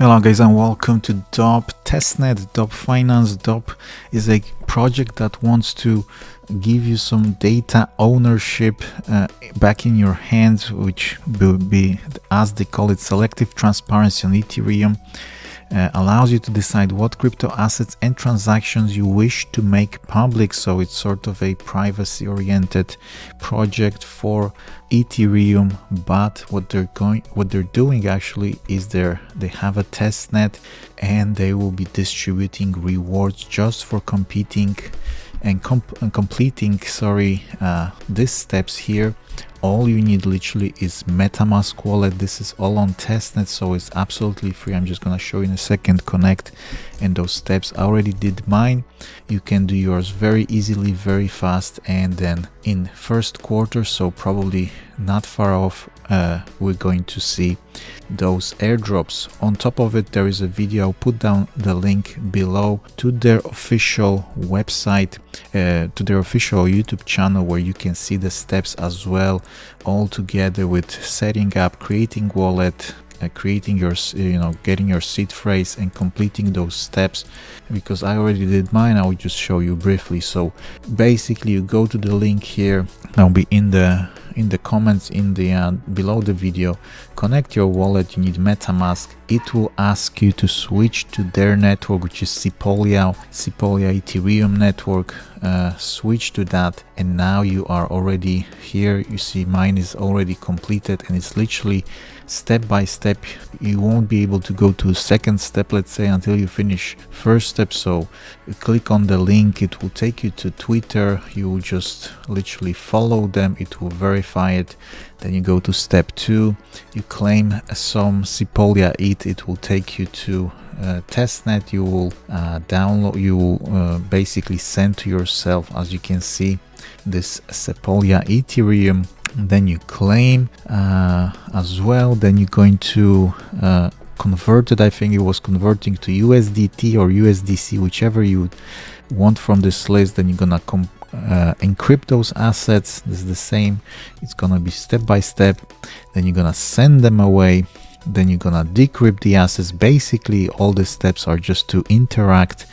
Hello guys and welcome to DOP Testnet. DOP Finance. DOP is a project that wants to give you some data ownership back in your hands, which will be, as they call it, selective transparency on Ethereum. Allows you to decide what crypto assets and transactions you wish to make public. So it's sort of a privacy oriented project for Ethereum, but what they're doing actually is they have a test net and they will be distributing rewards just for competing and completing these steps here. All you need literally is MetaMask wallet. This is all on testnet, so it's absolutely free. I'm just gonna show you in a second. Connect and those steps. I already did mine. You can do yours very easily, very fast, and then in first quarter, so probably not far off, we're going to see those airdrops. On top of it, there is a video. I'll put down the link below to their official website, to their official YouTube channel, where you can see the steps as well, all together with setting up, creating wallet, creating your, getting your seed phrase and completing those steps. Because I already did mine, I will just show you briefly. So basically, you go to the link here. I'll be in the comments in the below the video. Connect your wallet. You need MetaMask. It will ask you to switch to their network, which is Sepolia Ethereum network. Switch to that, and now you are already here. You see mine is already completed, and it's literally step by step. You won't be able to go to second step, let's say, until you finish first step. So you click on the link, it will take you to Twitter. You will just literally follow them, it will verify it. Then you go to step 2, you claim some Sepolia ETH. It will take you to testnet. You will download, you will basically send to yourself, as you can see, this Sepolia Ethereum. Then you claim as well. Then you're going to convert it. I think it was converting to USDT or USDC, whichever you want from this list. Then you're gonna encrypt those assets. This is the same. It's gonna be step by step. Then you're gonna send them away. Then you're gonna decrypt the assets. Basically, all the steps are just to interact,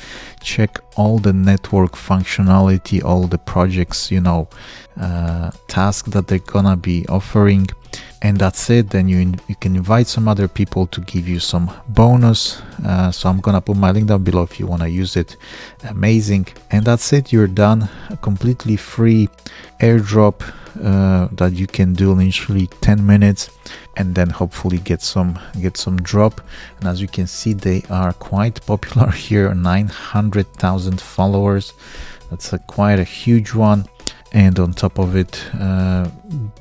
check all the network functionality, all the projects, tasks that they're gonna be offering, and that's it. Then you can invite some other people to give you some bonus. So I'm gonna put my link down below if you want to use it. Amazing. And that's it. You're done. A completely free airdrop that you can do in literally 10 minutes, and then hopefully get some drop. And as you can see, they are quite popular here. 900,000 followers. That's quite a huge one. And on top of it,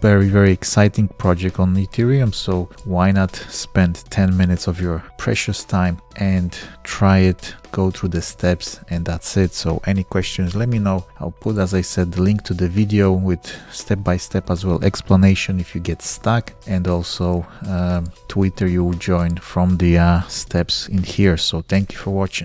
very exciting project on Ethereum. So why not spend 10 minutes of your precious time and try it, go through the steps, and that's it. So any questions, let me know. I'll put, as I said, the link to the video with step by step as well, explanation if you get stuck, and also Twitter you will join from the steps in here. So thank you for watching.